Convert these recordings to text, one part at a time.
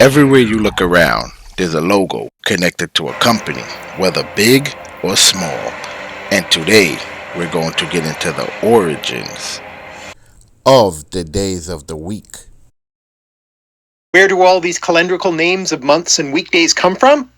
Everywhere you look around, there's a logo connected to a company, whether big or small. And today, we're going to get into the origins of the days of the week. Where do all these calendrical names of months and weekdays come from?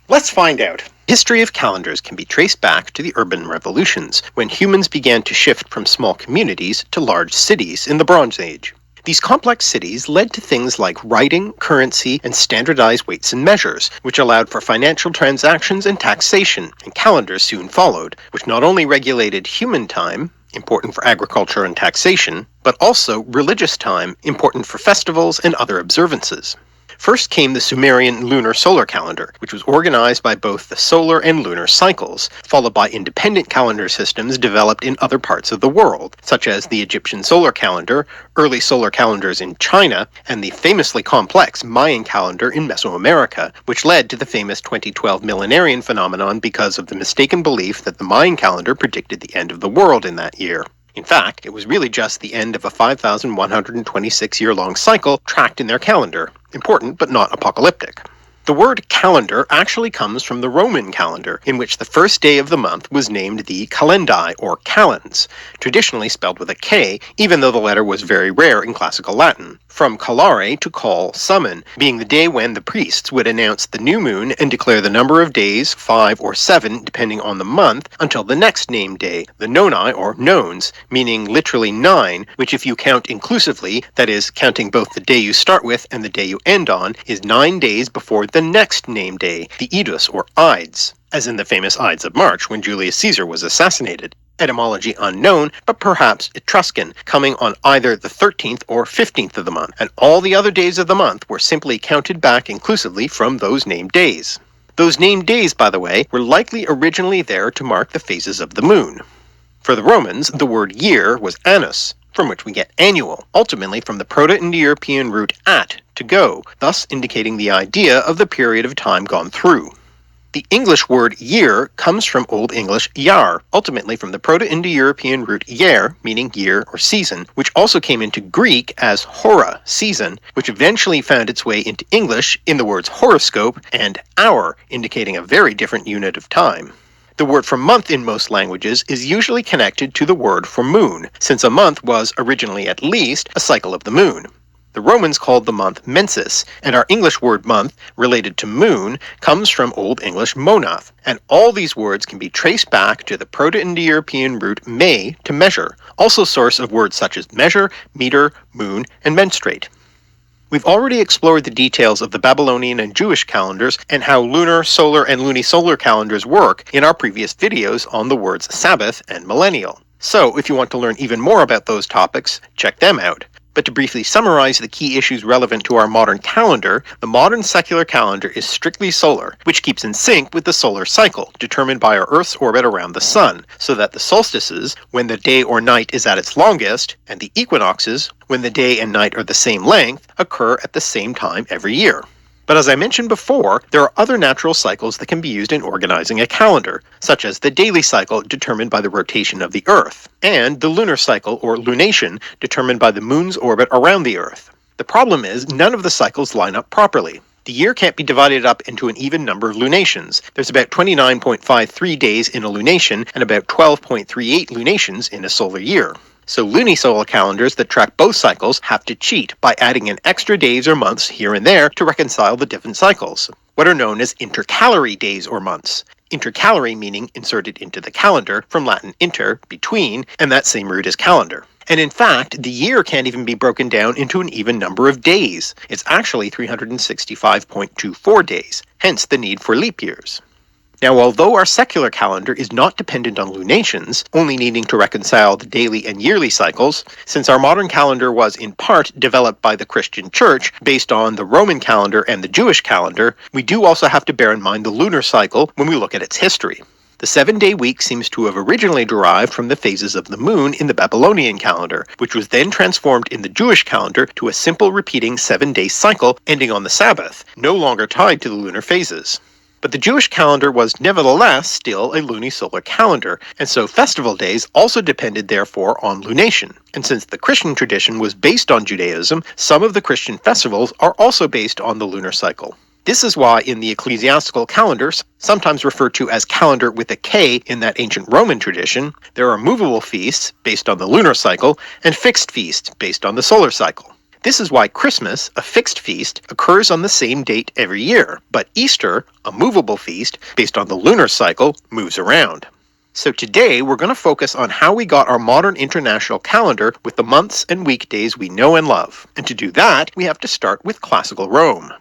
Let's find out. The history of calendars can be traced back to the urban revolutions, when humans began to shift from small communities to large cities in the Bronze Age. These complex cities led to things like writing, currency, and standardized weights and measures, which allowed for financial transactions and taxation, and calendars soon followed, which not only regulated human time, important for agriculture and taxation, but also religious time, important for festivals and other observances. First came the Sumerian lunar solar calendar, which was organized by both the solar and lunar cycles, followed by independent calendar systems developed in other parts of the world, such as the Egyptian solar calendar, early solar calendars in China, and the famously complex Mayan calendar in Mesoamerica, which led to the famous 2012 millenarian phenomenon because of the mistaken belief that the Mayan calendar predicted the end of the world in that year. In fact, it was really just the end of a 5,126-year-long cycle tracked in their calendar. Important, but not apocalyptic. The word calendar actually comes from the Roman calendar, in which the first day of the month was named the calendae, or calends, traditionally spelled with a K, even though the letter was very rare in classical Latin. From calare, to call, summon, being the day when the priests would announce the new moon and declare the number of days, 5 or 7, depending on the month, until the next named day, the noni, or nones, meaning literally 9, which if you count inclusively, that is, counting both the day you start with and the day you end on, is 9 days before the next named day, the Idus or Ides, as in the famous Ides of March when Julius Caesar was assassinated. Etymology unknown, but perhaps Etruscan, coming on either the 13th or 15th of the month, and all the other days of the month were simply counted back inclusively from those named days. Those named days, by the way, were likely originally there to mark the phases of the moon. For the Romans, the word year was annus, from which we get annual, ultimately from the Proto-Indo-European root at, to go, thus indicating the idea of the period of time gone through. The English word year comes from Old English yar, ultimately from the Proto-Indo-European root yer, meaning year or season, which also came into Greek as hora, season, which eventually found its way into English in the words horoscope and hour, indicating a very different unit of time. The word for month in most languages is usually connected to the word for moon, since a month was, originally at least, a cycle of the moon. The Romans called the month mensis, and our English word month, related to moon, comes from Old English monath, and all these words can be traced back to the Proto-Indo-European root me, to measure, also source of words such as measure, meter, moon, and menstruate. We've already explored the details of the Babylonian and Jewish calendars and how lunar, solar, and lunisolar calendars work in our previous videos on the words Sabbath and millennial. So, if you want to learn even more about those topics, check them out. But to briefly summarize the key issues relevant to our modern calendar, the modern secular calendar is strictly solar, which keeps in sync with the solar cycle, determined by our Earth's orbit around the Sun, so that the solstices, when the day or night is at its longest, and the equinoxes, when the day and night are the same length, occur at the same time every year. But as I mentioned before, there are other natural cycles that can be used in organizing a calendar, such as the daily cycle determined by the rotation of the Earth, and the lunar cycle or lunation determined by the moon's orbit around the Earth. The problem is none of the cycles line up properly. The year can't be divided up into an even number of lunations. There's about 29.53 days in a lunation and about 12.38 lunations in a solar year. So lunisolar calendars that track both cycles have to cheat by adding in extra days or months here and there to reconcile the different cycles, what are known as intercalary days or months. Intercalary meaning inserted into the calendar, from Latin inter, between, and that same root as calendar. And in fact, the year can't even be broken down into an even number of days. It's actually 365.24 days, hence the need for leap years. Now, although our secular calendar is not dependent on lunations, only needing to reconcile the daily and yearly cycles, since our modern calendar was in part developed by the Christian Church based on the Roman calendar and the Jewish calendar, we do also have to bear in mind the lunar cycle when we look at its history. The 7-day week seems to have originally derived from the phases of the moon in the Babylonian calendar, which was then transformed in the Jewish calendar to a simple repeating 7-day cycle ending on the Sabbath, no longer tied to the lunar phases. But the Jewish calendar was nevertheless still a lunisolar calendar, and so festival days also depended therefore on lunation. And since the Christian tradition was based on Judaism, some of the Christian festivals are also based on the lunar cycle. This is why in the ecclesiastical calendars, sometimes referred to as calendar with a K in that ancient Roman tradition, there are movable feasts based on the lunar cycle and fixed feasts based on the solar cycle. This is why Christmas, a fixed feast, occurs on the same date every year, but Easter, a movable feast based on the lunar cycle, moves around. So today we're going to focus on how we got our modern international calendar with the months and weekdays we know and love. And to do that, we have to start with classical Rome.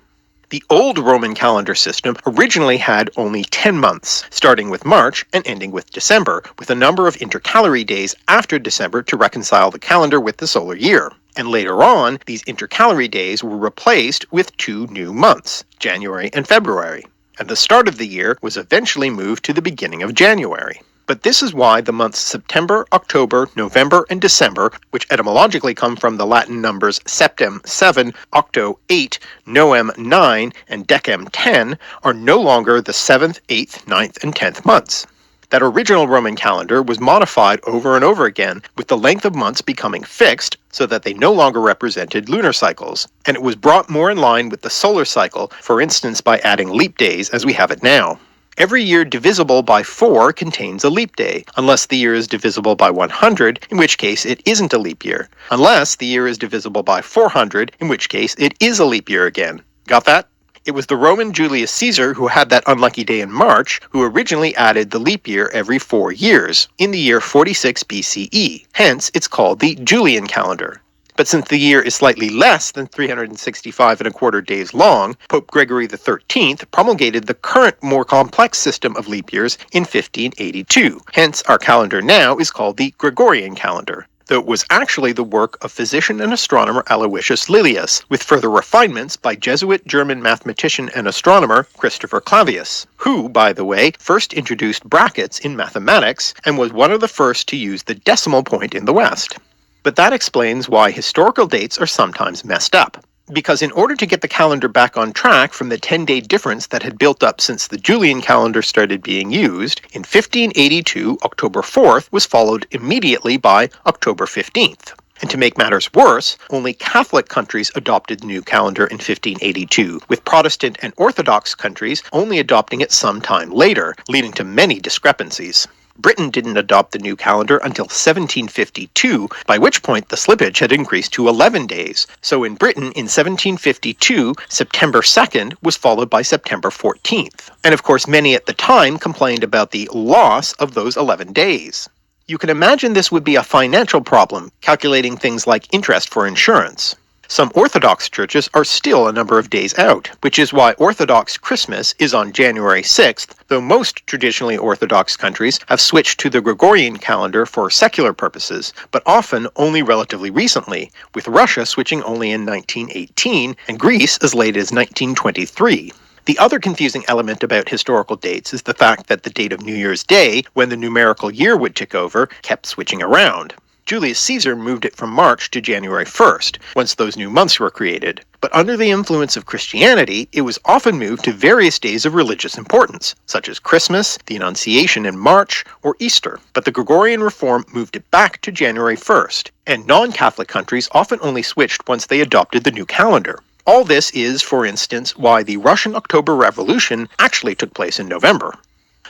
The old Roman calendar system originally had only 10 months, starting with March and ending with December, with a number of intercalary days after December to reconcile the calendar with the solar year. And later on, these intercalary days were replaced with 2 new months, January and February. And the start of the year was eventually moved to the beginning of January. But this is why the months September, October, November, and December, which etymologically come from the Latin numbers septem 7, octo 8, noem 9, and decem 10, are no longer the 7th, 8th, 9th, and 10th months. That original Roman calendar was modified over and over again, with the length of months becoming fixed so that they no longer represented lunar cycles, and it was brought more in line with the solar cycle, for instance by adding leap days as we have it now. Every year divisible by 4 contains a leap day, unless the year is divisible by 100, in which case it isn't a leap year, unless the year is divisible by 400, in which case it is a leap year again. Got that? It was the Roman Julius Caesar who had that unlucky day in March, who originally added the leap year every 4 years, in the year 46 BCE. Hence, it's called the Julian calendar. But since the year is slightly less than 365 and a quarter days long, Pope Gregory XIII promulgated the current more complex system of leap years in 1582. Hence, our calendar now is called the Gregorian calendar, though it was actually the work of physician and astronomer Aloysius Lilius, with further refinements by Jesuit German mathematician and astronomer Christopher Clavius, who, by the way, first introduced brackets in mathematics and was one of the first to use the decimal point in the West. But that explains why historical dates are sometimes messed up. Because in order to get the calendar back on track from the 10-day difference that had built up since the Julian calendar started being used, in 1582, October 4th was followed immediately by October 15th. And to make matters worse, only Catholic countries adopted the new calendar in 1582, with Protestant and Orthodox countries only adopting it some time later, leading to many discrepancies. Britain didn't adopt the new calendar until 1752, by which point the slippage had increased to 11 days. So in Britain, in 1752, September 2nd was followed by September 14th. And of course, many at the time complained about the loss of those 11 days. You can imagine this would be a financial problem, calculating things like interest for insurance. Some Orthodox churches are still a number of days out, which is why Orthodox Christmas is on January 6th, though most traditionally Orthodox countries have switched to the Gregorian calendar for secular purposes, but often only relatively recently, with Russia switching only in 1918 and Greece as late as 1923. The other confusing element about historical dates is the fact that the date of New Year's Day, when the numerical year would tick over, kept switching around. Julius Caesar moved it from March to January 1st, once those new months were created. But under the influence of Christianity, it was often moved to various days of religious importance, such as Christmas, the Annunciation in March, or Easter. But the Gregorian reform moved it back to January 1st, and non-Catholic countries often only switched once they adopted the new calendar. All this is, for instance, why the Russian October Revolution actually took place in November.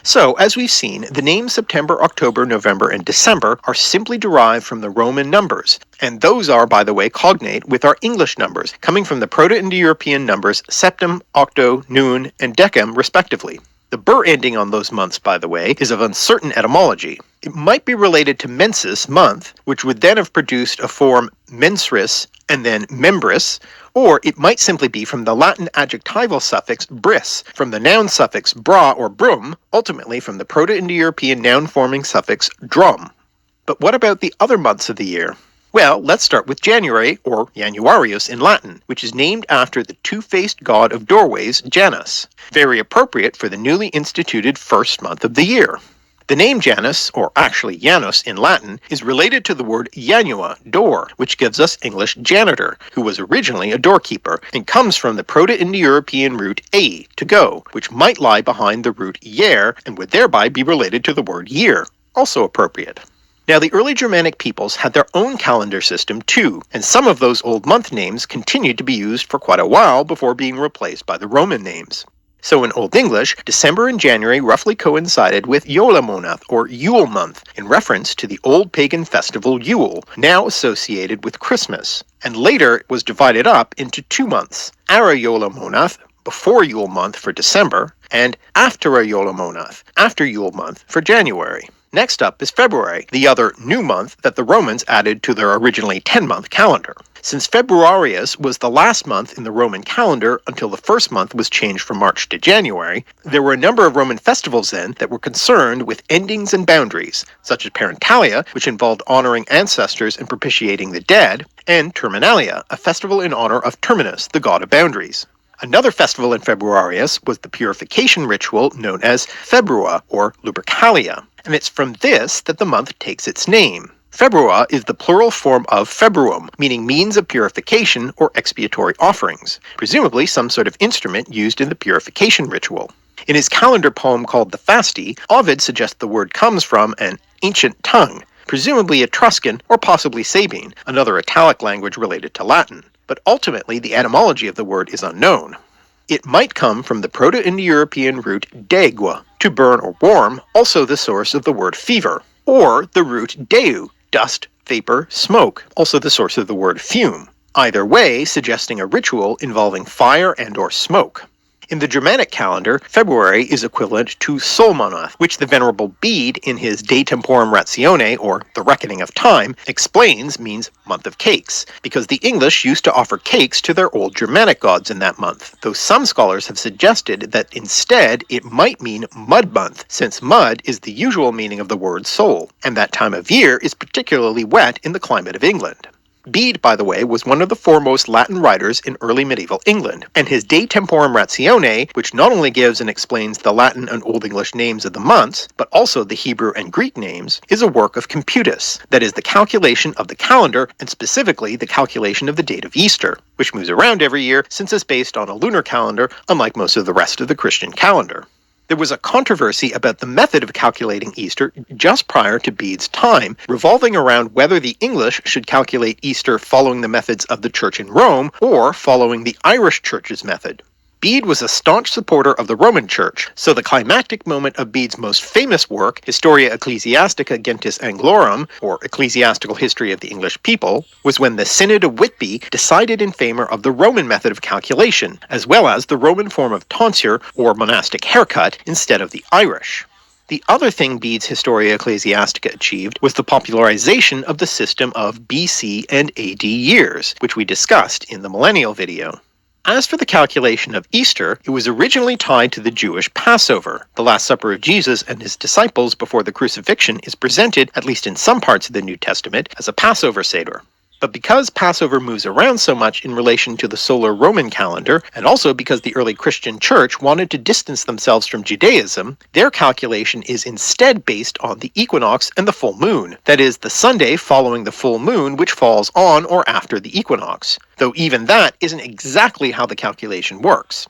So, as we've seen, the names September, October, November, and December are simply derived from the Roman numbers, and those are, by the way, cognate with our English numbers, coming from the Proto-Indo-European numbers septem, octo, noon, and decem, respectively. The burr ending on those months, by the way, is of uncertain etymology. It might be related to mensis, month, which would then have produced a form mensris and then membris, or it might simply be from the Latin adjectival suffix bris, from the noun suffix bra or brum, ultimately from the Proto-Indo-European noun-forming suffix drum. But what about the other months of the year? Well, let's start with January, or Januarius in Latin, which is named after the two-faced god of doorways, Janus, very appropriate for the newly instituted first month of the year. The name Janus, or actually Janus in Latin, is related to the word janua, door, which gives us English janitor, who was originally a doorkeeper, and comes from the Proto-Indo-European root a, to go, which might lie behind the root year and would thereby be related to the word year, also appropriate. Now, the early Germanic peoples had their own calendar system too, and some of those old month names continued to be used for quite a while before being replaced by the Roman names. So in Old English, December and January roughly coincided with Jólamånað, or Yule month, in reference to the old pagan festival Yule, now associated with Christmas, and later it was divided up into 2 months, Ara Jólamånað, before Yule month for December, and Aftara Jólamånað, after Yule month for January. Next up is February, the other new month that the Romans added to their originally 10-month calendar. Since Februarius was the last month in the Roman calendar until the first month was changed from March to January, there were a number of Roman festivals then that were concerned with endings and boundaries, such as Parentalia, which involved honoring ancestors and propitiating the dead, and Terminalia, a festival in honor of Terminus, the god of boundaries. Another festival in Februarius was the purification ritual known as Februa, or Lupercalia, and it's from this that the month takes its name. Februa is the plural form of februum, meaning means of purification or expiatory offerings, presumably some sort of instrument used in the purification ritual. In his calendar poem called the Fasti, Ovid suggests the word comes from an ancient tongue, presumably Etruscan or possibly Sabine, another Italic language related to Latin, but ultimately the etymology of the word is unknown. It might come from the Proto-Indo-European root degua, to burn or warm, also the source of the word fever, or the root deu, dust, vapor, smoke, also the source of the word fume, either way suggesting a ritual involving fire and or smoke. In the Germanic calendar, February is equivalent to Solmonath, which the Venerable Bede in his De Temporum Ratione, or The Reckoning of Time, explains means month of cakes, because the English used to offer cakes to their old Germanic gods in that month, though some scholars have suggested that instead it might mean mud month, since mud is the usual meaning of the word soul, and that time of year is particularly wet in the climate of England. Bede, by the way, was one of the foremost Latin writers in early medieval England, and his De Temporum Ratione, which not only gives and explains the Latin and Old English names of the months, but also the Hebrew and Greek names, is a work of computus, that is the calculation of the calendar, and specifically the calculation of the date of Easter, which moves around every year since it's based on a lunar calendar, unlike most of the rest of the Christian calendar. There was a controversy about the method of calculating Easter just prior to Bede's time, revolving around whether the English should calculate Easter following the methods of the Church in Rome or following the Irish Church's method. Bede was a staunch supporter of the Roman Church, so the climactic moment of Bede's most famous work, Historia Ecclesiastica Gentis Anglorum, or Ecclesiastical History of the English People, was when the Synod of Whitby decided in favor of the Roman method of calculation, as well as the Roman form of tonsure, or monastic haircut, instead of the Irish. The other thing Bede's Historia Ecclesiastica achieved was the popularization of the system of BC and AD years, which we discussed in the Millennial video. As for the calculation of Easter, it was originally tied to the Jewish Passover. The Last Supper of Jesus and his disciples before the crucifixion is presented, at least in some parts of the New Testament, as a Passover Seder. But because Passover moves around so much in relation to the solar Roman calendar, and also because the early Christian church wanted to distance themselves from Judaism, their calculation is instead based on the equinox and the full moon, that is, the Sunday following the full moon which falls on or after the equinox, though even that isn't exactly how the calculation works.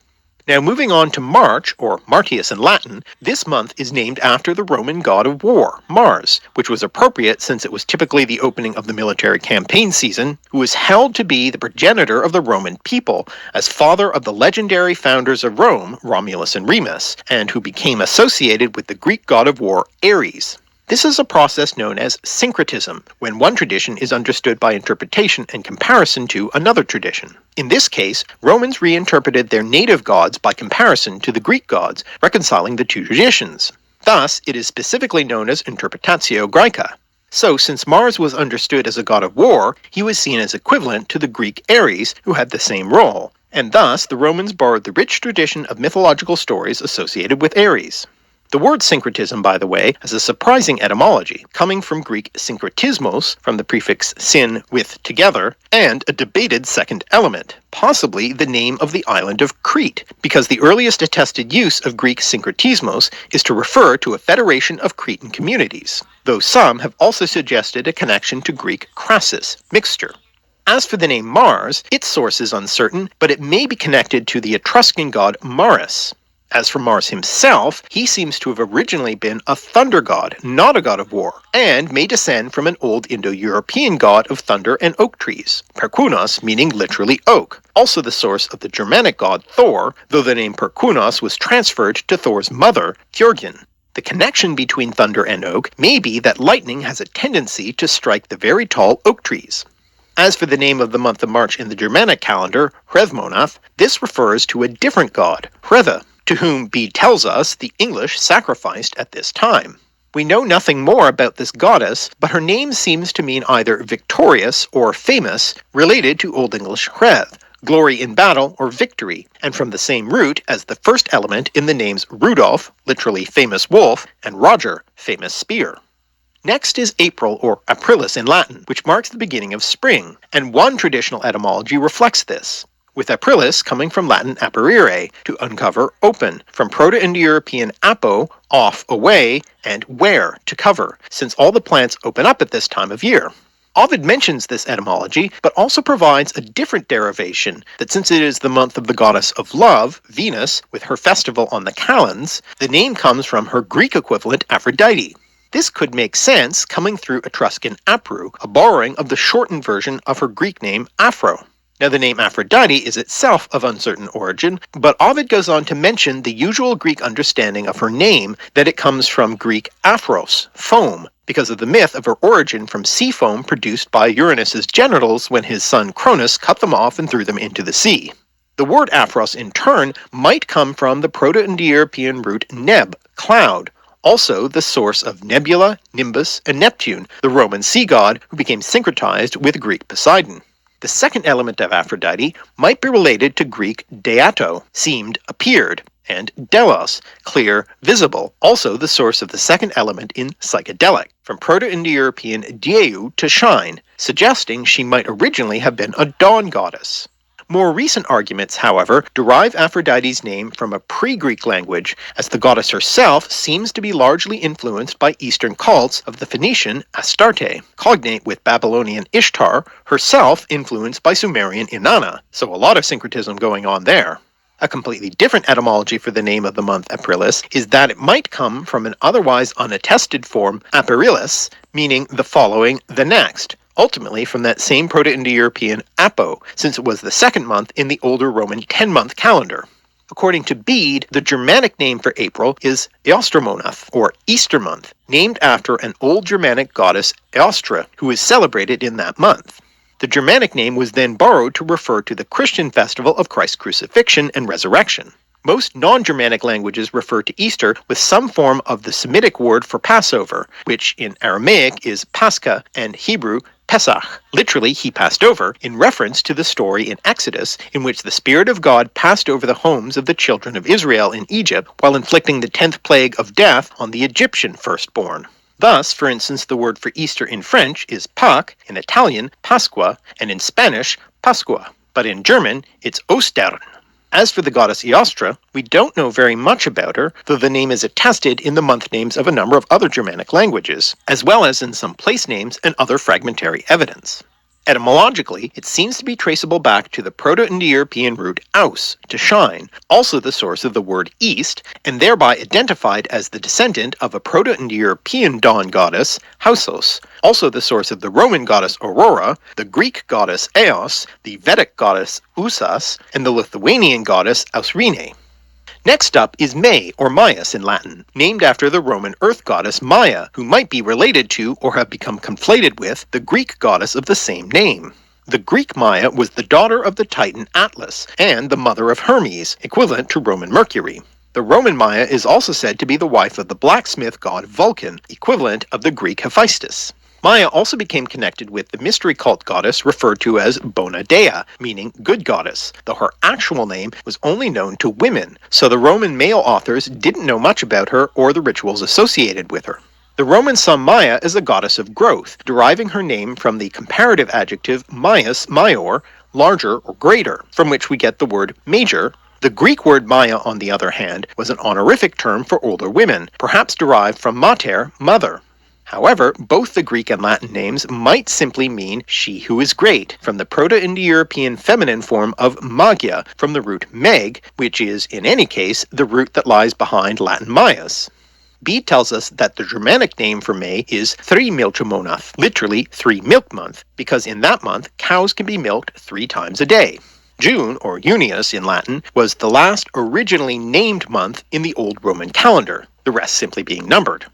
Now moving on to March, or Martius in Latin, this month is named after the Roman god of war, Mars, which was appropriate since it was typically the opening of the military campaign season, who was held to be the progenitor of the Roman people, as father of the legendary founders of Rome, Romulus and Remus, and who became associated with the Greek god of war, Ares. This is a process known as syncretism, when one tradition is understood by interpretation and comparison to another tradition. In this case, Romans reinterpreted their native gods by comparison to the Greek gods, reconciling the two traditions. Thus, it is specifically known as Interpretatio Graeca. So, since Mars was understood as a god of war, he was seen as equivalent to the Greek Ares, who had the same role, and thus the Romans borrowed the rich tradition of mythological stories associated with Ares. The word syncretism, by the way, has a surprising etymology, coming from Greek synkretismos, from the prefix syn, with, together, and a debated second element, possibly the name of the island of Crete, because the earliest attested use of Greek synkretismos is to refer to a federation of Cretan communities, though some have also suggested a connection to Greek krasis, mixture. As for the name Mars, its source is uncertain, but it may be connected to the Etruscan god Maris. As for Mars himself, he seems to have originally been a thunder god, not a god of war, and may descend from an old Indo-European god of thunder and oak trees, Perkunos meaning literally oak, also the source of the Germanic god Thor, though the name Perkunos was transferred to Thor's mother, Fjörgyn. The connection between thunder and oak may be that lightning has a tendency to strike the very tall oak trees. As for the name of the month of March in the Germanic calendar, Hrethmonath, this refers to a different god, Hretha, to whom Bede tells us the English sacrificed at this time. We know nothing more about this goddess, but her name seems to mean either victorious or famous, related to Old English Hreth, glory in battle or victory, and from the same root as the first element in the names Rudolph, literally famous wolf, and Roger, famous spear. Next is April, or Aprilis in Latin, which marks the beginning of spring, and one traditional etymology reflects this, with Aprilis coming from Latin aperire, to uncover, open, from Proto-Indo-European apo, off, away, and where, to cover, since all the plants open up at this time of year. Ovid mentions this etymology, but also provides a different derivation, that since it is the month of the goddess of love, Venus, with her festival on the calends, the name comes from her Greek equivalent Aphrodite. This could make sense coming through Etruscan apru, a borrowing of the shortened version of her Greek name Aphro. Now the name Aphrodite is itself of uncertain origin, but Ovid goes on to mention the usual Greek understanding of her name, that it comes from Greek aphros, foam, because of the myth of her origin from sea foam produced by Uranus's genitals when his son Cronus cut them off and threw them into the sea. The word aphros in turn might come from the Proto-Indo-European root neb, cloud, also the source of nebula, nimbus, and Neptune, the Roman sea god who became syncretized with Greek Poseidon. The second element of Aphrodite might be related to Greek deato, seemed, appeared, and delos, clear, visible, also the source of the second element in psychedelic, from Proto-Indo-European dieu, to shine, suggesting she might originally have been a dawn goddess. More recent arguments, however, derive Aphrodite's name from a pre-Greek language, as the goddess herself seems to be largely influenced by Eastern cults of the Phoenician Astarte, cognate with Babylonian Ishtar, herself influenced by Sumerian Inanna, so a lot of syncretism going on there. A completely different etymology for the name of the month Aprilis is that it might come from an otherwise unattested form Aperilis, meaning the following, the next, ultimately from that same Proto-Indo-European apo, since it was the second month in the older Roman 10-month calendar. According to Bede, the Germanic name for April is Eostromonath, or Easter month, named after an old Germanic goddess Eostra, who is celebrated in that month. The Germanic name was then borrowed to refer to the Christian festival of Christ's crucifixion and resurrection. Most non-Germanic languages refer to Easter with some form of the Semitic word for Passover, which in Aramaic is Pascha and Hebrew Pesach, literally he passed over, in reference to the story in Exodus in which the Spirit of God passed over the homes of the children of Israel in Egypt while inflicting the 10th plague of death on the Egyptian firstborn. Thus, for instance, the word for Easter in French is Pâques, in Italian Pasqua, and in Spanish Pascua, but in German it's Ostern. As for the goddess Eostra, we don't know very much about her, though the name is attested in the month names of a number of other Germanic languages, as well as in some place names and other fragmentary evidence. Etymologically, it seems to be traceable back to the Proto-Indo-European root aus, to shine, also the source of the word east, and thereby identified as the descendant of a Proto-Indo-European dawn goddess, Hausos, also the source of the Roman goddess Aurora, the Greek goddess Eos, the Vedic goddess Usas, and the Lithuanian goddess Ausrine. Next up is May, or Maius in Latin, named after the Roman earth goddess Maia, who might be related to, or have become conflated with, the Greek goddess of the same name. The Greek Maia was the daughter of the Titan Atlas, and the mother of Hermes, equivalent to Roman Mercury. The Roman Maia is also said to be the wife of the blacksmith god Vulcan, equivalent of the Greek Hephaestus. Maya also became connected with the mystery cult goddess referred to as Bona Dea, meaning good goddess, though her actual name was only known to women, so the Roman male authors didn't know much about her or the rituals associated with her. The Romans saw Maya as a goddess of growth, deriving her name from the comparative adjective maius, maior, larger or greater, from which we get the word major. The Greek word Maya, on the other hand, was an honorific term for older women, perhaps derived from mater, mother. However, both the Greek and Latin names might simply mean she who is great, from the Proto-Indo-European feminine form of magia, from the root meg, which is, in any case, the root that lies behind Latin maius. Bede tells us that the Germanic name for May is Thrimilchmonat, literally 3 milk month, because in that month cows can be milked 3 times a day. June, or Junius in Latin, was the last originally named month in the old Roman calendar, the rest simply being numbered.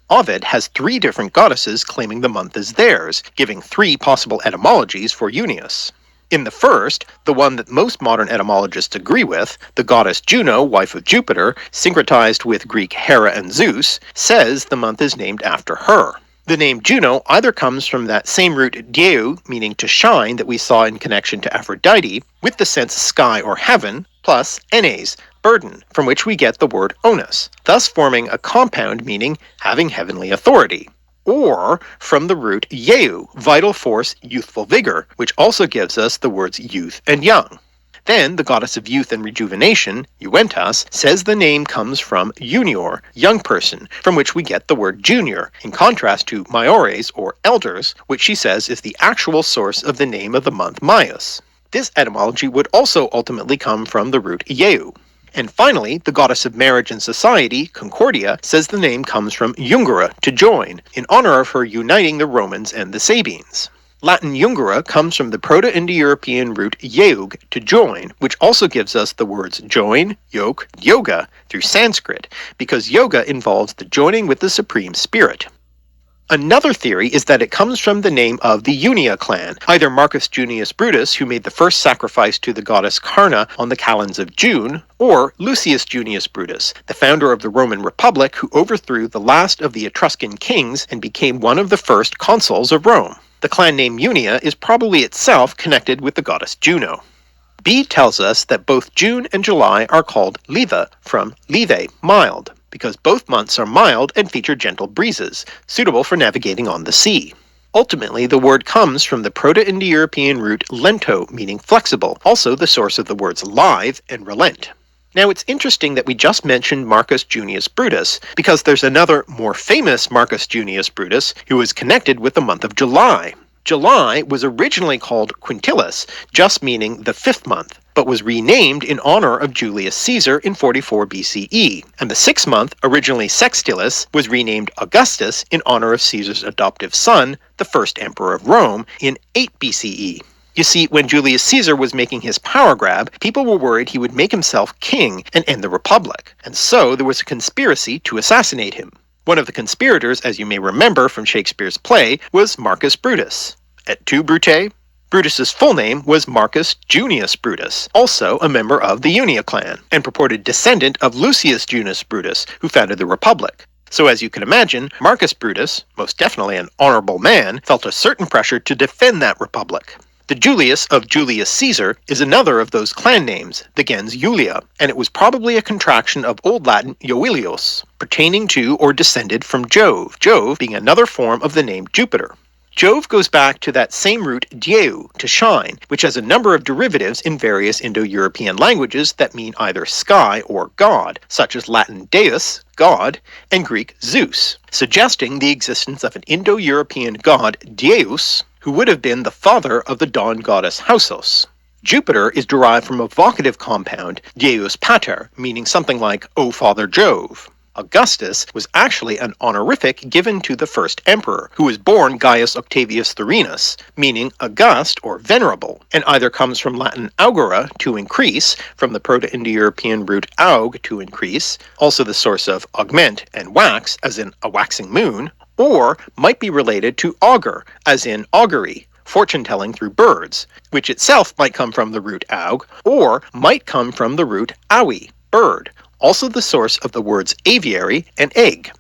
Ovid has 3 different goddesses claiming the month as theirs, giving 3 possible etymologies for Junius. In the first, the one that most modern etymologists agree with, the goddess Juno, wife of Jupiter, syncretized with Greek Hera and Zeus, says the month is named after her. The name Juno either comes from that same root dieu, meaning to shine, that we saw in connection to Aphrodite, with the sense sky or heaven, plus enes, burden, from which we get the word onus, thus forming a compound meaning having heavenly authority. Or from the root yeu, vital force, youthful vigor, which also gives us the words youth and young. Then the goddess of youth and rejuvenation, Juventas, says the name comes from junior, young person, from which we get the word junior, in contrast to maiores, or elders, which she says is the actual source of the name of the month Maius. This etymology would also ultimately come from the root ieu. And finally, the goddess of marriage and society, Concordia, says the name comes from jungere, to join, in honor of her uniting the Romans and the Sabines. Latin jungere comes from the Proto-Indo-European root yeug, to join, which also gives us the words join, yoke, yoga, through Sanskrit, because yoga involves the joining with the Supreme Spirit. Another theory is that it comes from the name of the Junia clan, either Marcus Junius Brutus, who made the first sacrifice to the goddess Carna on the calends of June, or Lucius Junius Brutus, the founder of the Roman Republic who overthrew the last of the Etruscan kings and became one of the first consuls of Rome. The clan name Junia is probably itself connected with the goddess Juno. Bede tells us that both June and July are called Litha, from Lithe, mild, because both months are mild and feature gentle breezes, suitable for navigating on the sea. Ultimately, the word comes from the Proto-Indo-European root lento, meaning flexible, also the source of the words lithe and relent. Now, it's interesting that we just mentioned Marcus Junius Brutus, because there's another, more famous Marcus Junius Brutus who is connected with the month of July. July was originally called Quintilis, just meaning the 5th month, but was renamed in honor of Julius Caesar in 44 BCE, and the 6th month, originally Sextilis, was renamed Augustus in honor of Caesar's adoptive son, the first emperor of Rome, in 8 BCE. You see, when Julius Caesar was making his power grab, people were worried he would make himself king and end the Republic, and so there was a conspiracy to assassinate him. One of the conspirators, as you may remember from Shakespeare's play, was Marcus Brutus. Et tu, Brute? Brutus's full name was Marcus Junius Brutus, also a member of the Junia clan, and purported descendant of Lucius Junius Brutus, who founded the Republic. So as you can imagine, Marcus Brutus, most definitely an honorable man, felt a certain pressure to defend that republic. The Julius of Julius Caesar is another of those clan names, the gens Julia, and it was probably a contraction of Old Latin Joilios, pertaining to or descended from Jove, Jove being another form of the name Jupiter. Jove goes back to that same root dieu, to shine, which has a number of derivatives in various Indo-European languages that mean either sky or god, such as Latin deus, god, and Greek Zeus, suggesting the existence of an Indo-European god Deus, who would have been the father of the dawn goddess Hausos. Jupiter is derived from a vocative compound, Deus Pater, meaning something like, O Father Jove. Augustus was actually an honorific given to the first emperor, who was born Gaius Octavius Thurinus, meaning august or venerable, and either comes from Latin augere, to increase, from the Proto-Indo-European root aug, to increase, also the source of augment and wax, as in a waxing moon, or might be related to augur, as in augury, fortune-telling through birds, which itself might come from the root aug, or might come from the root aui, bird, also the source of the words aviary and egg.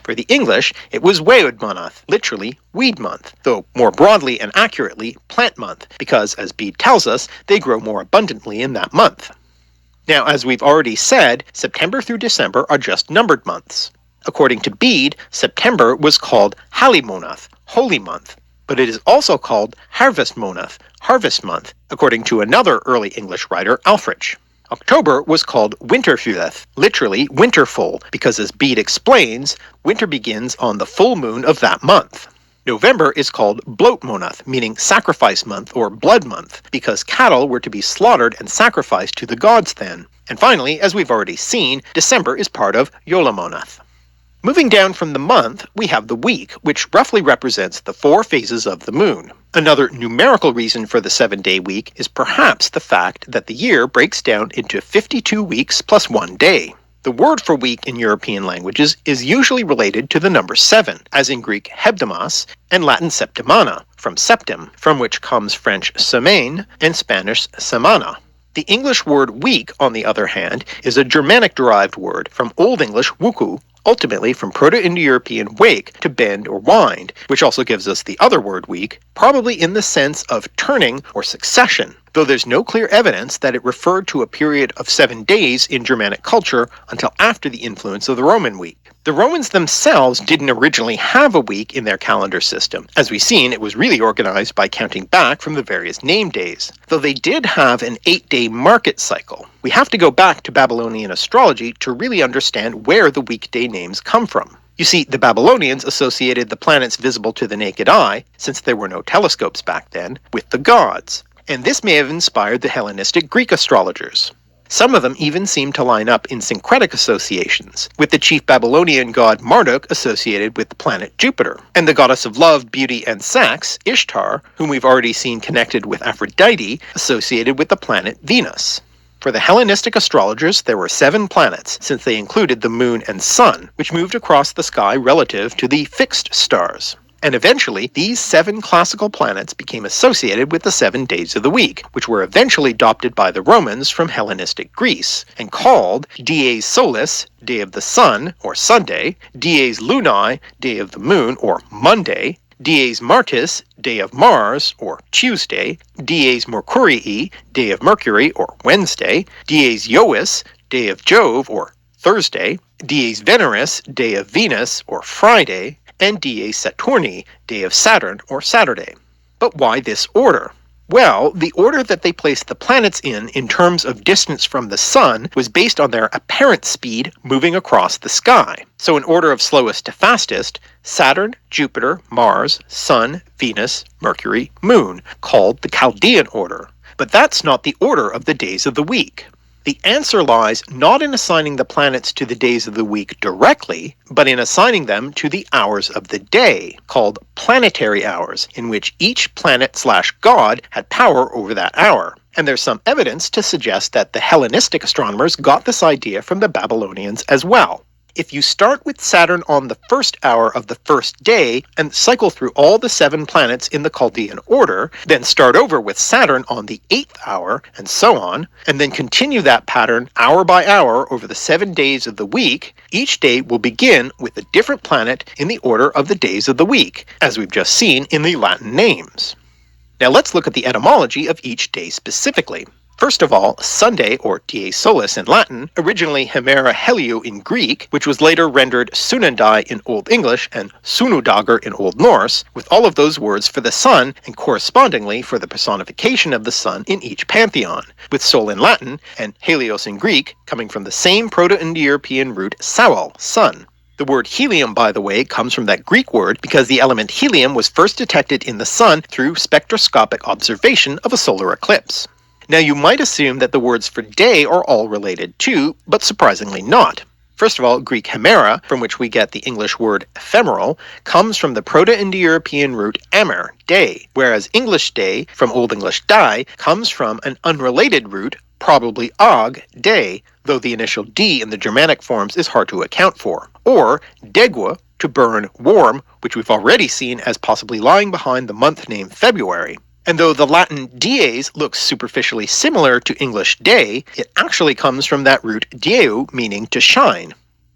For the English, it was weodmonath, literally weed month, though more broadly and accurately plant month, because as Bede tells us, they grow more abundantly in that month. Now, as we've already said, September through December are just numbered months. According to Bede, September was called Halimonath, holy month, but it is also called Harvestmonath, harvest month, according to another early English writer, Alfrich. October was called Winterfyleth, literally winterful, because as Bede explains, winter begins on the full moon of that month. November is called Blotmonath, meaning sacrifice month or blood month, because cattle were to be slaughtered and sacrificed to the gods then. And finally, as we've already seen, December is part of Yolamonath. Moving down from the month, we have the week, which roughly represents the 4 phases of the moon. Another numerical reason for the 7-day week is perhaps the fact that the year breaks down into 52 weeks plus 1 day. The word for week in European languages is usually related to the number 7, as in Greek hebdomos and Latin septimana, from septem, from which comes French semaine and Spanish semana. The English word week, on the other hand, is a Germanic-derived word from Old English wuku, ultimately from Proto-Indo-European wake to bend or wind, which also gives us the other word week, probably in the sense of turning or succession, though there's no clear evidence that it referred to a period of 7 days in Germanic culture until after the influence of the Roman week. The Romans themselves didn't originally have a week in their calendar system. As we've seen, it was really organized by counting back from the various name days, though they did have an 8-day market cycle. We have to go back to Babylonian astrology to really understand where the weekday names come from. You see, the Babylonians associated the planets visible to the naked eye, since there were no telescopes back then, with the gods. And this may have inspired the Hellenistic Greek astrologers. Some of them even seem to line up in syncretic associations, with the chief Babylonian god Marduk associated with the planet Jupiter, and the goddess of love, beauty, and sex, Ishtar, whom we've already seen connected with Aphrodite, associated with the planet Venus. For the Hellenistic astrologers, there were 7 planets, since they included the moon and sun, which moved across the sky relative to the fixed stars. And eventually, these 7 classical planets became associated with the 7 days of the week, which were eventually adopted by the Romans from Hellenistic Greece, and called dies solis, day of the sun, or Sunday, dies lunae, day of the moon, or Monday, dies Martis, day of Mars, or Tuesday, dies Mercurii, day of Mercury, or Wednesday, dies Jovis, day of Jove, or Thursday, dies Veneris, day of Venus, or Friday, and dies Saturni, day of Saturn, or Saturday. But why this order? Well, the order that they placed the planets in terms of distance from the sun, was based on their apparent speed moving across the sky. So in order of slowest to fastest, Saturn, Jupiter, Mars, Sun, Venus, Mercury, Moon, called the Chaldean order. But that's not the order of the days of the week. The answer lies not in assigning the planets to the days of the week directly, but in assigning them to the hours of the day, called planetary hours, in which each planet/god had power over that hour. And there's some evidence to suggest that the Hellenistic astronomers got this idea from the Babylonians as well. If you start with Saturn on the first hour of the first day and cycle through all the 7 planets in the Chaldean order, then start over with Saturn on the 8th hour, and so on, and then continue that pattern hour by hour over the 7 days of the week, each day will begin with a different planet in the order of the days of the week, as we've just seen in the Latin names. Now let's look at the etymology of each day specifically. First of all, Sunday, or dies solis in Latin, originally Hemera Heliou in Greek, which was later rendered Sunandai in Old English and Sunudagur in Old Norse, with all of those words for the sun and correspondingly for the personification of the sun in each pantheon, with sol in Latin and helios in Greek coming from the same Proto-Indo-European root saol, sun. The word helium, by the way, comes from that Greek word because the element helium was first detected in the sun through spectroscopic observation of a solar eclipse. Now you might assume that the words for day are all related too, but surprisingly not. First of all, Greek hemera, from which we get the English word ephemeral, comes from the Proto-Indo-European root amer, day, whereas English day, from Old English die, comes from an unrelated root, probably og, day, though the initial d in the Germanic forms is hard to account for, or degua, to burn, warm, which we've already seen as possibly lying behind the month name February. And though the Latin dies looks superficially similar to English day, it actually comes from that root dieu, meaning to shine.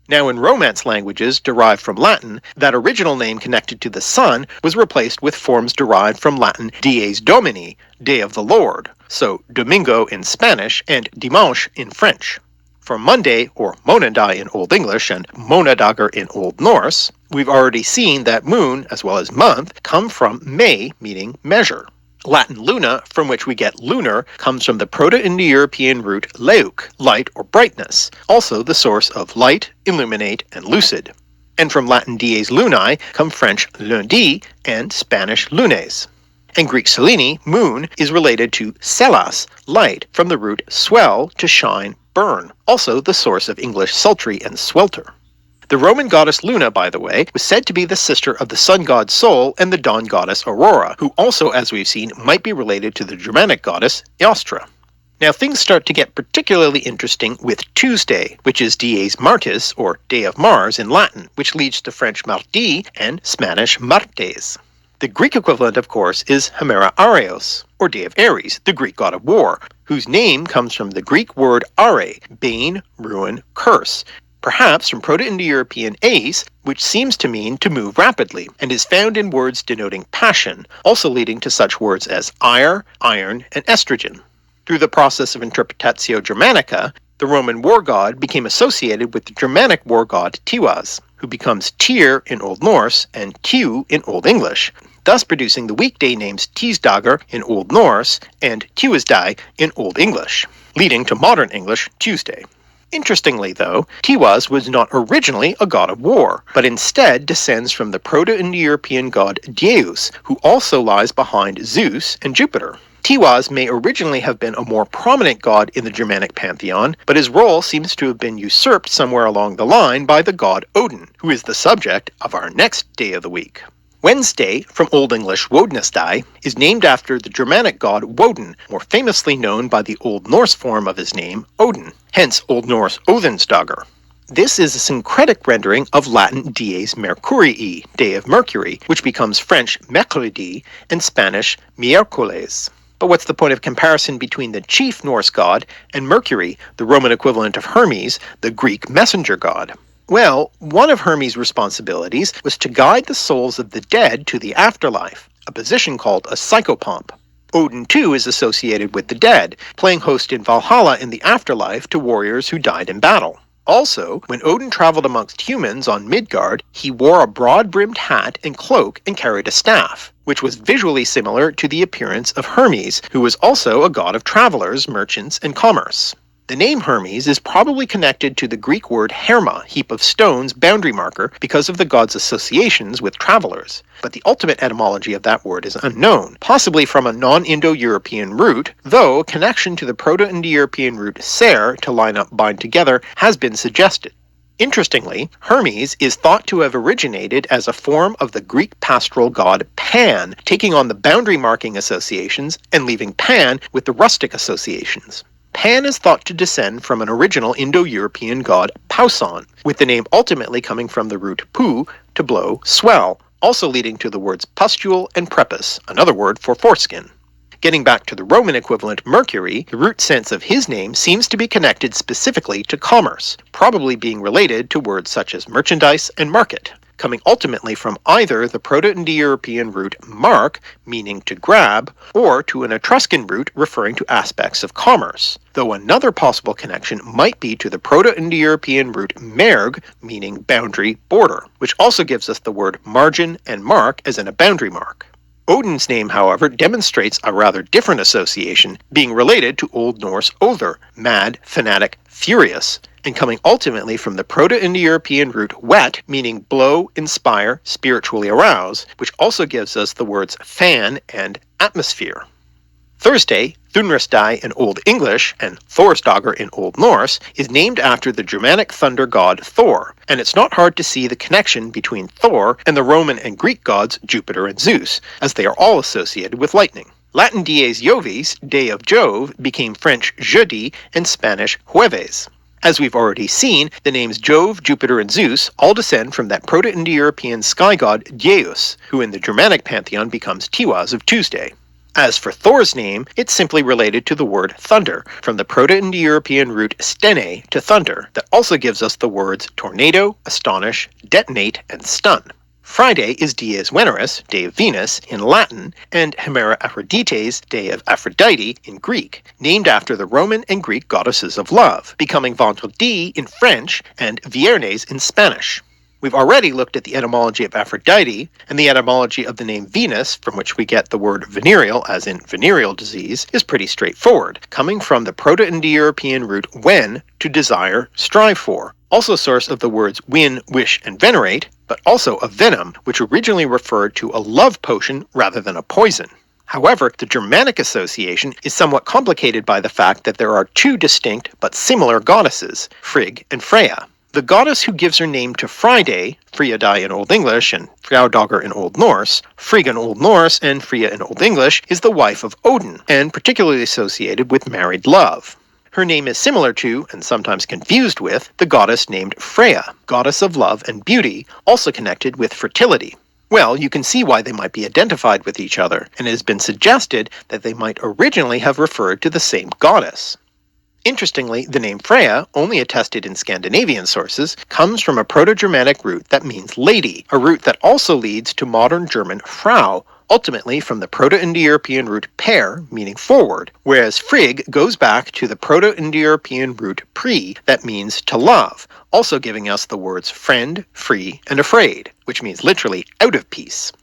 Now in Romance languages derived from Latin, that original name connected to the sun was replaced with forms derived from Latin dies domini, day of the Lord, so domingo in Spanish and dimanche in French. From Monday, or monadai in Old English and monadagar in Old Norse, we've already seen that moon, as well as month, come from me, meaning measure. Latin luna, from which we get lunar, comes from the Proto-Indo-European root leuk, light or brightness, also the source of light, illuminate, and lucid. And from Latin dies lunae come French lundi and Spanish lunes. And Greek selene, moon, is related to selas, light, from the root swell, to shine, burn, also the source of English sultry and swelter. The Roman goddess Luna, by the way, was said to be the sister of the sun god Sol and the dawn goddess Aurora, who also, as we've seen, might be related to the Germanic goddess Eostre. Now things start to get particularly interesting with Tuesday, which is Dies Martis, or Day of Mars in Latin, which leads to French mardi and Spanish martes. The Greek equivalent, of course, is Hemera Areos, or Day of Ares, the Greek god of war, whose name comes from the Greek word are, bane, ruin, curse, perhaps from Proto-Indo-European ace, which seems to mean to move rapidly, and is found in words denoting passion, also leading to such words as ire, iron, and estrogen. Through the process of Interpretatio Germanica, the Roman war god became associated with the Germanic war god Tiwaz, who becomes Tyr in Old Norse and Tew in Old English, thus producing the weekday names Tisdagar in Old Norse and Tuesday in Old English, leading to modern English Tuesday. Interestingly, though, Tiwaz was not originally a god of war, but instead descends from the Proto-Indo-European god Deus, who also lies behind Zeus and Jupiter. Tiwaz may originally have been a more prominent god in the Germanic pantheon, but his role seems to have been usurped somewhere along the line by the god Odin, who is the subject of our next day of the week. Wednesday, from Old English Wednesday, is named after the Germanic god Woden, more famously known by the Old Norse form of his name, Odin, hence Old Norse Odhinsdagar. This is a syncretic rendering of Latin dies Mercurii, day of Mercury, which becomes French mercredi and Spanish miércoles. But what's the point of comparison between the chief Norse god and Mercury, the Roman equivalent of Hermes, the Greek messenger god? Well, one of Hermes' responsibilities was to guide the souls of the dead to the afterlife, a position called a psychopomp. Odin, too, is associated with the dead, playing host in Valhalla in the afterlife to warriors who died in battle. Also, when Odin traveled amongst humans on Midgard, he wore a broad-brimmed hat and cloak and carried a staff, which was visually similar to the appearance of Hermes, who was also a god of travelers, merchants, and commerce. The name Hermes is probably connected to the Greek word herma, heap of stones, boundary marker, because of the god's associations with travelers. But the ultimate etymology of that word is unknown, possibly from a non-Indo-European root, though a connection to the Proto-Indo-European root ser, to line up, bind together, has been suggested. Interestingly, Hermes is thought to have originated as a form of the Greek pastoral god Pan, taking on the boundary marking associations and leaving Pan with the rustic associations. Pan is thought to descend from an original Indo-European god Pauson, with the name ultimately coming from the root pu, to blow, swell, also leading to the words pustule and prepuce, another word for foreskin. Getting back to the Roman equivalent Mercury, the root sense of his name seems to be connected specifically to commerce, probably being related to words such as merchandise and market, coming ultimately from either the Proto-Indo-European root mark, meaning to grab, or to an Etruscan root referring to aspects of commerce, though another possible connection might be to the Proto-Indo-European root merg, meaning boundary, border, which also gives us the word margin and mark as in a boundary mark. Odin's name, however, demonstrates a rather different association, being related to Old Norse Other, mad, fanatic, furious, and coming ultimately from the Proto-Indo-European root wet, meaning blow, inspire, spiritually arouse, which also gives us the words fan and atmosphere. Thursday, Thunrisday in Old English and Thorsdagar in Old Norse, is named after the Germanic thunder god Thor, and it's not hard to see the connection between Thor and the Roman and Greek gods Jupiter and Zeus, as they are all associated with lightning. Latin dies Jovis, day of Jove, became French jeudi and Spanish jueves. As we've already seen, the names Jove, Jupiter, and Zeus all descend from that Proto-Indo-European sky god Deus, who in the Germanic pantheon becomes Tiwaz of Tuesday. As for Thor's name, it's simply related to the word thunder, from the Proto-Indo-European root stene to thunder, that also gives us the words tornado, astonish, detonate, and stun. Friday is Dies Veneris, Day of Venus, in Latin, and Hemera Aphrodites, Day of Aphrodite, in Greek, named after the Roman and Greek goddesses of love, becoming Vendredi in French and Viernes in Spanish. We've already looked at the etymology of Aphrodite, and the etymology of the name Venus, from which we get the word venereal, as in venereal disease, is pretty straightforward, coming from the Proto-Indo-European root wen, to desire, strive for, also source of the words win, wish, and venerate, but also of venom, which originally referred to a love potion rather than a poison. However, the Germanic association is somewhat complicated by the fact that there are two distinct but similar goddesses, Frigg and Freya. The goddess who gives her name to Friday, Friadai in Old English and Frjaudagur in Old Norse, Frigg in Old Norse and Freya in Old English, is the wife of Odin, and particularly associated with married love. Her name is similar to, and sometimes confused with, the goddess named Freya, goddess of love and beauty, also connected with fertility. Well, you can see why they might be identified with each other, and it has been suggested that they might originally have referred to the same goddess. Interestingly, the name Freya, only attested in Scandinavian sources, comes from a Proto-Germanic root that means lady, a root that also leads to modern German Frau, ultimately from the Proto-Indo-European root per, meaning forward, whereas Frigg goes back to the Proto-Indo-European root pri, that means to love, also giving us the words friend, free, and afraid, which means literally out of peace.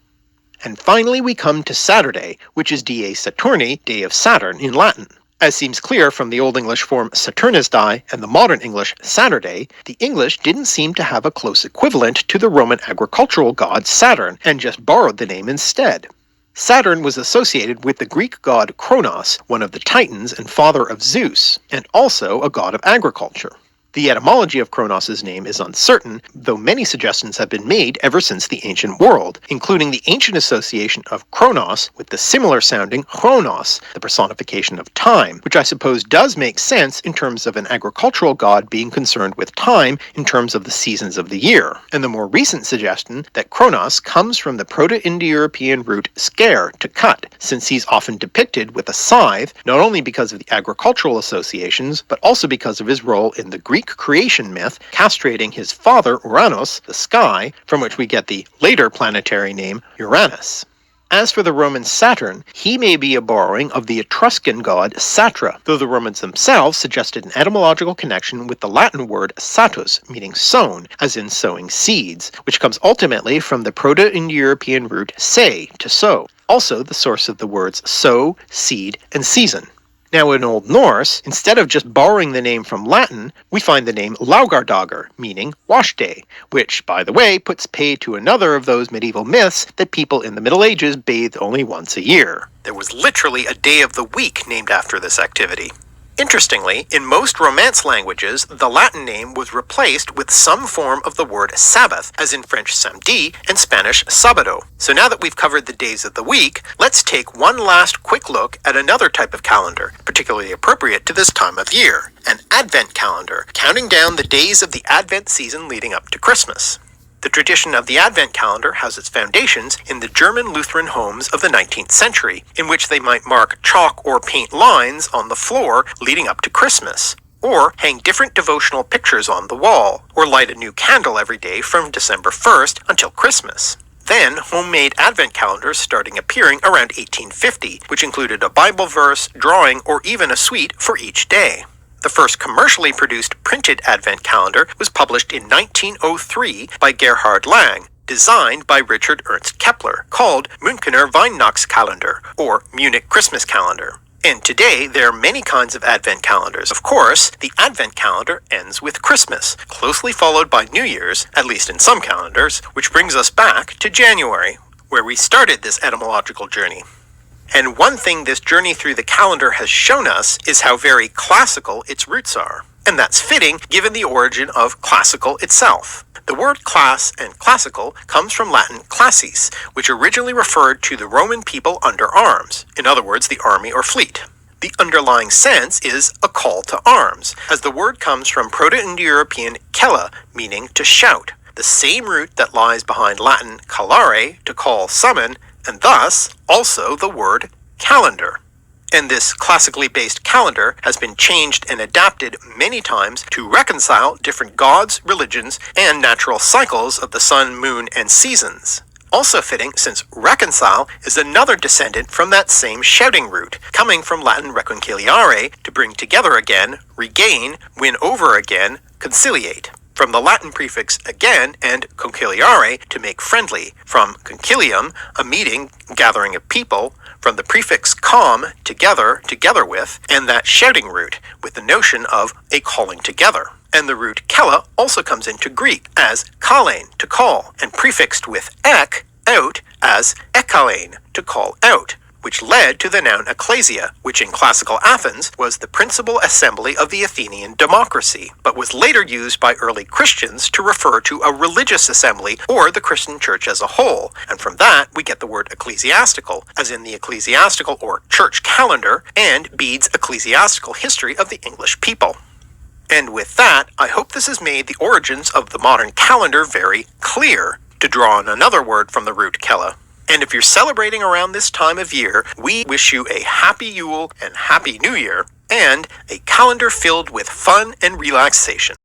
And finally we come to Saturday, which is Dies Saturni, Day of Saturn in Latin. As seems clear from the Old English form Saturnisdae and the modern English Saturday, the English didn't seem to have a close equivalent to the Roman agricultural god Saturn, and just borrowed the name instead. Saturn was associated with the Greek god Kronos, one of the Titans and father of Zeus, and also a god of agriculture. The etymology of Kronos' name is uncertain, though many suggestions have been made ever since the ancient world, including the ancient association of Kronos with the similar sounding Chronos, the personification of time, which I suppose does make sense in terms of an agricultural god being concerned with time in terms of the seasons of the year, and the more recent suggestion that Kronos comes from the Proto-Indo-European root scare, to cut, since he's often depicted with a scythe, not only because of the agricultural associations, but also because of his role in the Greek creation myth, castrating his father Uranus, the sky, from which we get the later planetary name Uranus. As for the Roman Saturn, he may be a borrowing of the Etruscan god Satra, though the Romans themselves suggested an etymological connection with the Latin word satus, meaning sown, as in sowing seeds, which comes ultimately from the Proto-Indo-European root se, to sow, also the source of the words sow, seed, and season. Now in Old Norse, instead of just borrowing the name from Latin, we find the name Laugardagr, meaning wash day, which, by the way, puts pay to another of those medieval myths that people in the Middle Ages bathed only once a year. There was literally a day of the week named after this activity. Interestingly, in most Romance languages, the Latin name was replaced with some form of the word Sabbath, as in French samedi and Spanish sábado. So now that we've covered the days of the week, let's take one last quick look at another type of calendar, particularly appropriate to this time of year, an Advent calendar, counting down the days of the Advent season leading up to Christmas. The tradition of the Advent calendar has its foundations in the German Lutheran homes of the 19th century, in which they might mark chalk or paint lines on the floor leading up to Christmas, or hang different devotional pictures on the wall, or light a new candle every day from December 1st until Christmas. Then, homemade Advent calendars starting appearing around 1850, which included a Bible verse, drawing, or even a sweet for each day. The first commercially produced printed Advent calendar was published in 1903 by Gerhard Lang, designed by Richard Ernst Kepler, called Münchener Weihnachtskalender, or Munich Christmas Calendar. And today, there are many kinds of Advent calendars. Of course, the Advent calendar ends with Christmas, closely followed by New Year's, at least in some calendars, which brings us back to January, where we started this etymological journey. And one thing this journey through the calendar has shown us is how very classical its roots are. And that's fitting given the origin of classical itself. The word class and classical comes from Latin classis, which originally referred to the Roman people under arms, in other words, the army or fleet. The underlying sense is a call to arms, as the word comes from Proto-Indo-European kella, meaning to shout, the same root that lies behind Latin callare, to call, summon, and thus also the word calendar. And this classically based calendar has been changed and adapted many times to reconcile different gods, religions, and natural cycles of the sun, moon, and seasons. Also fitting, since reconcile is another descendant from that same shouting root, coming from Latin reconciliare, to bring together again, regain, win over again, conciliate. From the Latin prefix again and conciliare, to make friendly, from concilium, a meeting, gathering of people, from the prefix com, together, together with, and that shouting root, with the notion of a calling together. And the root kella also comes into Greek as kalein, to call, and prefixed with ek, out, as ekalein, to call out, which led to the noun ecclesia, which in classical Athens was the principal assembly of the Athenian democracy, but was later used by early Christians to refer to a religious assembly or the Christian church as a whole, and from that we get the word ecclesiastical, as in the ecclesiastical or church calendar, and Bede's ecclesiastical history of the English people. And with that, I hope this has made the origins of the modern calendar very clear, to draw on another word from the root kella. And if you're celebrating around this time of year, we wish you a happy Yule and happy New Year, and a calendar filled with fun and relaxation.